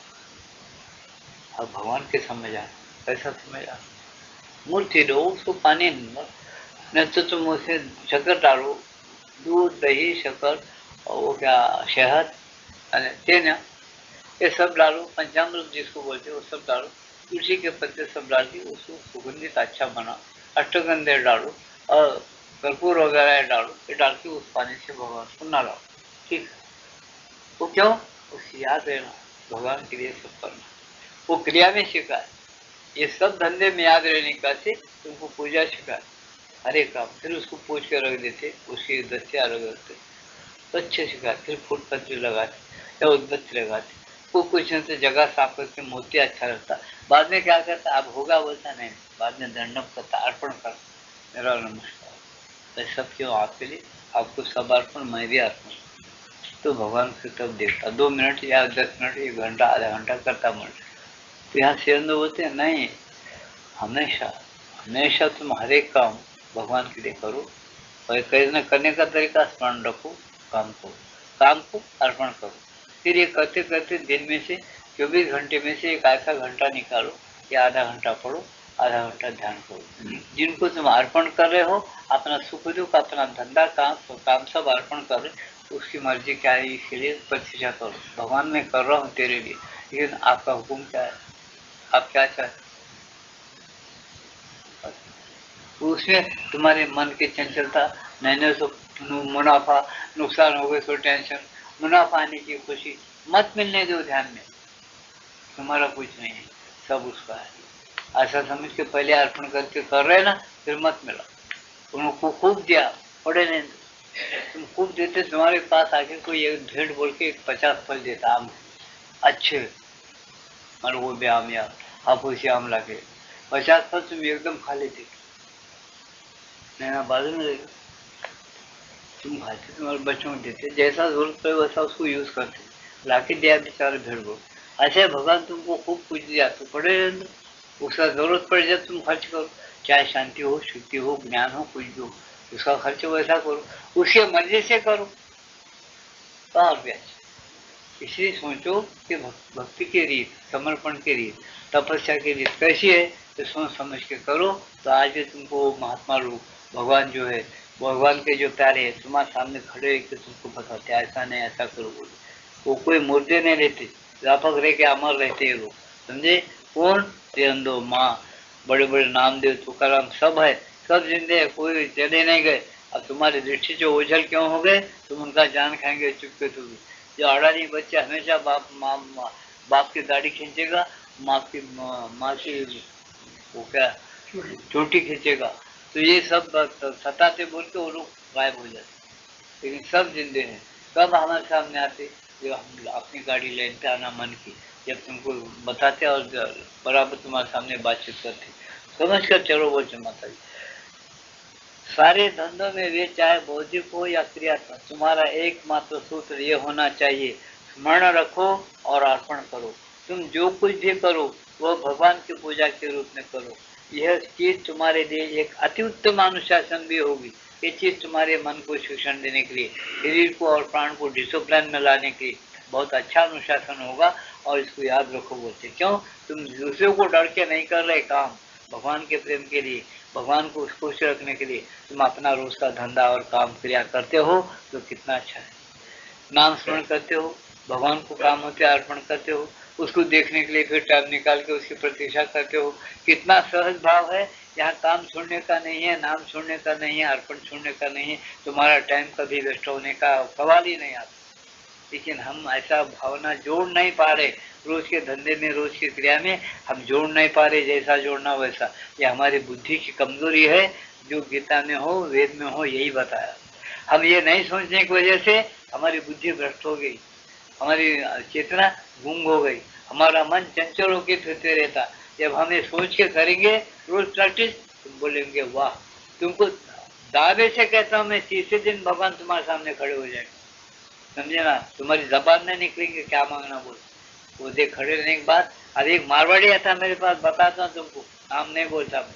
अब भगवान के समझ आए कैसा समझ आ मूर्ति दो उसको पानी नहीं तो तुम उसे शक्कर डालो दूध दही शक्कर और वो क्या शहद तेना ये सब डालो पंचामृत जिसको बोलते वो सब डालो तुलसी के पत्ते सब डाल के उसको सुगंधित अच्छा बना अष्टगंधे डालो और कर्पूर वगैरह डालो ये डाल के उस पानी से भगवान को नहलाओ। ठीक है वो क्यों उसे याद रहना भगवान के लिए सब करना वो क्रिया में सिखा है। ये सब धंधे में याद रहने का से तुमको पूजा सिखा हर एक काम फिर उसको पूछ के रख देते उसकी दस्तियाँ रख देते तो अच्छे सिखा फिर फूल पत्री लगाते या उद्बत्ती लगाते वो कुछ नहीं तो जगह साफ करके मोती अच्छा रहता। बाद में क्या करता अब होगा बोलता नहीं बाद में दंडम करता अर्पण कर मेरा नमस्कार तो सब क्यों आपके लिए आपको सब अर्पण मैं भी अर्पण तो भगवान फिर तब देखता 2 मिनट या 10 मिनट 1 घंटा आधा घंटा करता मन तो यहाँ से बोलते हैं नहीं हमेशा हमेशा तुम हर एक काम भगवान के लिए करो और करने का तरीका स्मरण रखो काम को अर्पण करो। फिर ये करते करते दिन में से 24 घंटे में से एक ऐसा घंटा निकालो या आधा घंटा पढ़ो आधा घंटा ध्यान करो। जिनको तुम अर्पण कर रहे हो अपना सुख दुख अपना धंधा काम सब अर्पण कर रहे उसकी मर्जी क्या है इसके लिए प्रतीक्षा करो भगवान मैं कर रहा हूँ तेरे लिए लेकिन आपका हुक्म क्या है आप क्या चाहते उसमें तुम्हारे मन की चंचलता नहीं तो मुनाफा नुकसान हो गए तो टेंशन मुनाफा आने की खुशी मत मिलने दो ध्यान में तुम्हारा कुछ नहीं है सब उसका है ऐसा समझ के पहले अर्पण करके कर रहे ना फिर मत मिला उनको खूब दिया पड़े नहीं तुम खूब देते तुम्हारे पास आके कोई एक भेड़ बोल के 50 फल देता आम अच्छे और वो भी आम या हाफूसी आम लाके 50 फल तुम एकदम खा लेते नैना बाजू में रहेगा तुम खाते तुम्हारे बच्चों को देते जैसा जरूरत पड़े वैसा उसको यूज करते लाके दिया बेचारे भेड़ को ऐसे भगवान तुमको खूब कुछ दिया तो पड़े उसका जरूरत पड़ जाए तुम खर्च करो चाहे शांति हो शुद्धि हो ज्ञान हो कुछ भी हो उसका खर्च वैसा करो उसके मर्जी से करो और भी अच्छा। इसलिए सोचो कि भक्ति की रीत समर्पण की रीत तपस्या की रीत कैसी है तो सोच समझ के करो तो आज भी तुमको महात्मा रूप भगवान जो है भगवान के जो प्यारे है तुम्हारे सामने खड़े होकर तुमको बताते ऐसा नहीं ऐसा करो बोले वो कोई मुर्दे नहीं रहते व्यापक रह के अमर रहते हैं लोग समझे कौन तेरंदो माँ बड़े बड़े नामदेव तुकाराम सब है सब जिंदे है कोई चले नहीं गए अब तुम्हारी दृष्टि जो ओझल क्यों हो गए, तुम उनका जान खाएंगे चुपके तो भी। जो अडानी बच्चा हमेशा बाप की दाढ़ी खींचेगा, माँ की वो क्या चोटी खींचेगा, तो ये सब सताते बोल के वो लोग गायब हो जाते। लेकिन सब जिंदे हैं, सब हमारे सामने आते जो हम अपनी गाड़ी लेन पे आना मन की, जब तुमको बताते और बराबर तुम्हारे सामने बातचीत करते, समझ कर चलो बोलते माता जी। सारे धंधों में वे चाहे बौद्धिक हो या क्रियात्मक, तुम्हारा एकमात्र सूत्र ये होना चाहिए, स्मरण रखो और अर्पण करो। तुम जो कुछ भी करो वो भगवान की पूजा के रूप में करो। यह चीज तुम्हारे लिए एक अति उत्तम अनुशासन भी होगी। ये चीज तुम्हारे मन को शिक्षण देने के लिए, शरीर को और प्राण को डिसिप्लिन में लाने के लिए बहुत अच्छा अनुशासन होगा। और इसको याद रखो बोलते, क्यों तुम दूसरे को डर के नहीं कर रहे काम, भगवान के प्रेम के लिए, भगवान को खुश रखने के लिए तुम अपना रोज का धंधा और काम क्रिया करते हो, तो कितना अच्छा है। नाम स्मरण करते हो, भगवान को काम होते अर्पण करते हो, उसको देखने के लिए फिर टाइम निकाल के उसकी प्रतीक्षा करते हो, कितना सहज भाव है। यहाँ काम छोड़ने का नहीं है, नाम छोड़ने का नहीं है, अर्पण छोड़ने का नहीं है, तुम्हारा टाइम कभी वेस्ट होने का सवाल ही नहीं आता। लेकिन हम ऐसा भावना जोड़ नहीं पा रहे, रोज के धंधे में, रोज की क्रिया में हम जोड़ नहीं पा रहे, जैसा जोड़ना वैसा। ये हमारी बुद्धि की कमजोरी है, जो गीता में हो, वेद में हो, यही बताया। हम ये नहीं सोचने की वजह से हमारी बुद्धि भ्रष्ट हो गई, हमारी चेतना गुम हो गई, हमारा मन चंचल होकर फिरते रहता। जब हम ये सोच के करेंगे रोज प्रैक्टिस, तुम बोलेंगे वाह, तुमको दावे से कहता हूँ मैं, तीसरे दिन भगवान तुम्हारे सामने खड़े हो जाएंगे, समझे ना। तुम्हारी जबान में निकलेंगे क्या मांगना बोल, वो देख खड़े रहने के बाद। अब एक मारवाड़ी आता मेरे पास, बताता हूँ तुमको, नाम नहीं बोलता मैं,